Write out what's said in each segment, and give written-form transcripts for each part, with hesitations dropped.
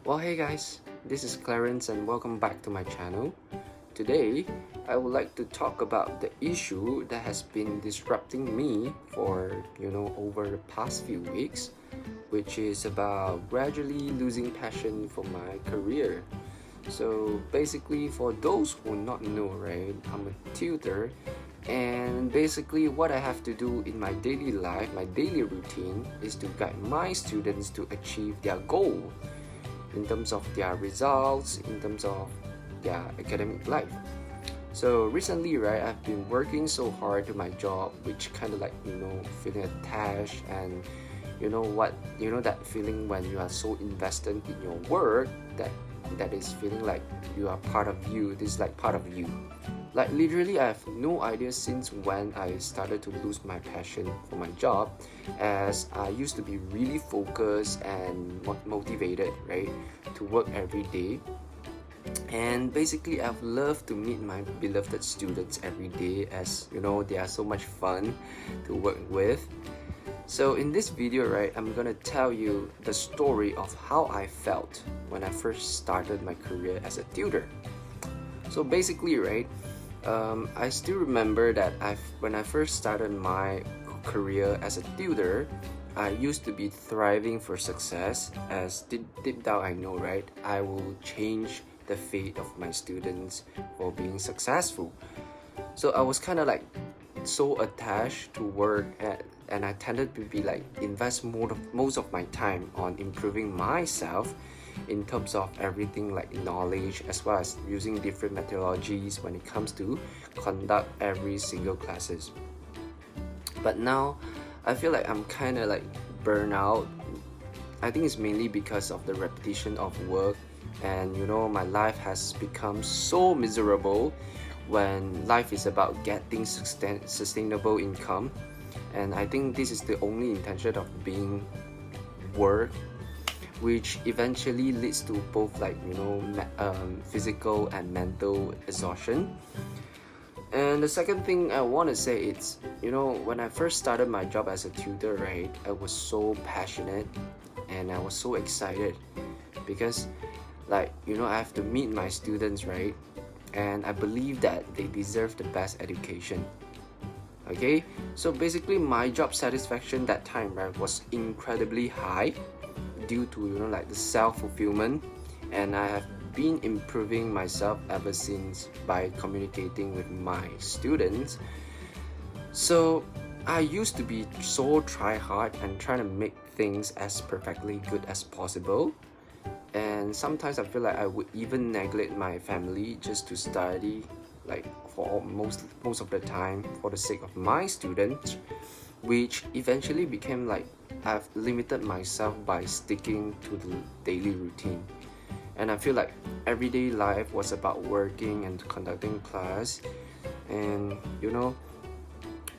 Well, hey guys, this is Clarence and welcome back to my channel. Today, I would like to talk about the issue that has been disrupting me for, over the past few weeks, which is about gradually losing passion for my career. So basically, for those who not know, right, I'm a tutor, and basically what I have to do in my daily life, my daily routine, is to guide my students to achieve their goal in terms of their results, in terms of their academic life. So recently, right, I've been working so hard to my job, which kind of like, feeling attached and that feeling when you are so invested in your work that is feeling like you are part of you, this is like part of you. Like literally, I have no idea since when I started to lose my passion for my job, as I used to be really focused and motivated, right, to work every day. And basically, I've loved to meet my beloved students every day, as they are so much fun to work with. So in this video, right, I'm gonna tell you the story of how I felt when I first started my career as a tutor. So basically, right, I still remember that when I first started my career as a tutor, I used to be thriving for success, as deep down I know, right, I will change the fate of my students for being successful. So I was kind of like so attached to work and I tended to be like invest most of my time on improving myself in terms of everything like knowledge, as well as using different methodologies when it comes to conduct every single classes. But now I feel like I'm kind of like burnout. I think it's mainly because of the repetition of work, and my life has become so miserable when life is about getting sustainable income. And I think this is the only intention of being work, which eventually leads to both like physical and mental exhaustion. And the second thing I want to say is, when I first started my job as a tutor, right, I was so passionate and I was so excited because I have to meet my students, right, and I believe that they deserve the best education. Okay, so basically my job satisfaction that time, right, was incredibly high due to the self-fulfillment, and I have been improving myself ever since by communicating with my students. So I used to be so try hard and trying to make things as perfectly good as possible, and sometimes I feel like I would even neglect my family just to study, like for most of the time, for the sake of my students, which eventually became like I've limited myself by sticking to the daily routine. And I feel like everyday life was about working and conducting class, and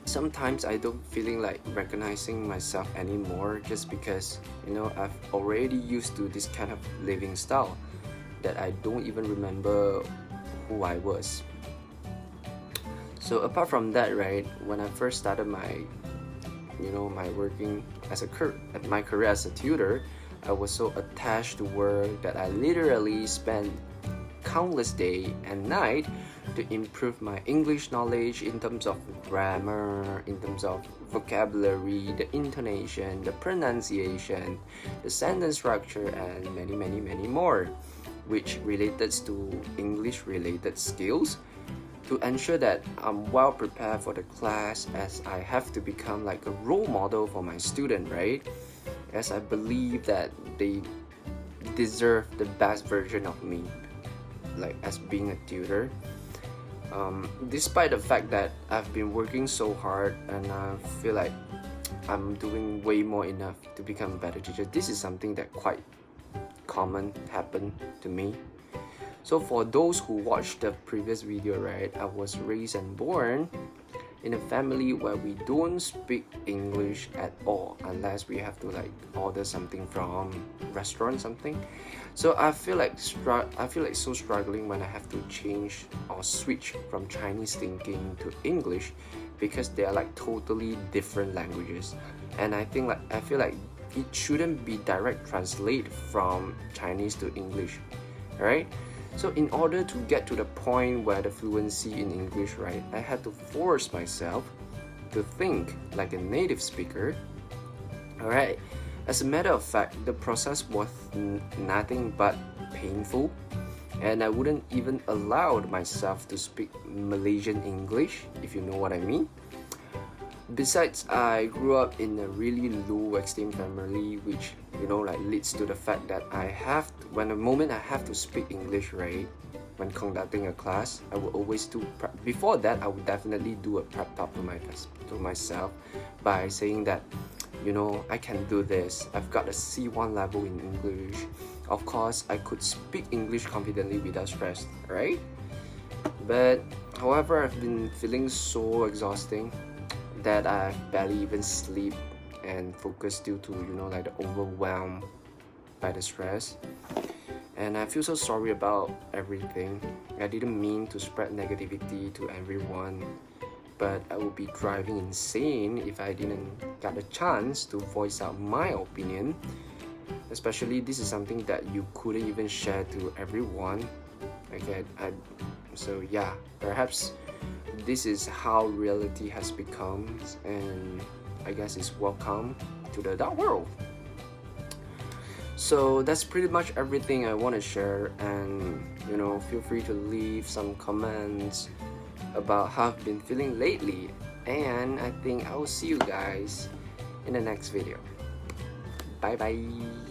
sometimes I don't feeling like recognizing myself anymore, just because I've already used to this kind of living style that I don't even remember who I was. So apart from that, right, when I first started my working as my career as a tutor, I was so attached to work that I literally spent countless day and night to improve my English knowledge in terms of grammar, in terms of vocabulary, the intonation, the pronunciation, the sentence structure, and many more, which related to English related skills, to ensure that I'm well prepared for the class, as I have to become like a role model for my student, right? As I believe that they deserve the best version of me, like as being a tutor. Despite the fact that I've been working so hard and I feel like I'm doing way more enough to become a better teacher, this is something that quite common happened to me. So for those who watched the previous video, right, I was raised and born in a family where we don't speak English at all unless we have to like order something from restaurant something. So I feel like so struggling when I have to change or switch from Chinese thinking to English, because they are like totally different languages. And I feel like it shouldn't be direct translate from Chinese to English, right? So in order to get to the point where the fluency in English, right, I had to force myself to think like a native speaker. All right. As a matter of fact, the process was nothing but painful, and I wouldn't even allow myself to speak Malaysian English, if you know what I mean. Besides, I grew up in a really low esteem family, which like leads to the fact that when the moment I have to speak English, right, when conducting a class, I will always do before that I would definitely do a prep talk to myself by saying that I can do this. I've got a C1 level in English. Of course, I could speak English confidently without stress, right? But however, I've been feeling so exhausting that I barely even sleep and focus due to like the overwhelm by the stress. And I feel so sorry about everything. I didn't mean to spread negativity to everyone, but I would be driving insane if I didn't get a chance to voice out my opinion. Especially this is something that you couldn't even share to everyone. Okay, so yeah, perhaps this is how reality has become, and I guess it's welcome to the dark world. So that's pretty much everything I want to share, and feel free to leave some comments about how I've been feeling lately, and I think I will see you guys in the next video. Bye bye.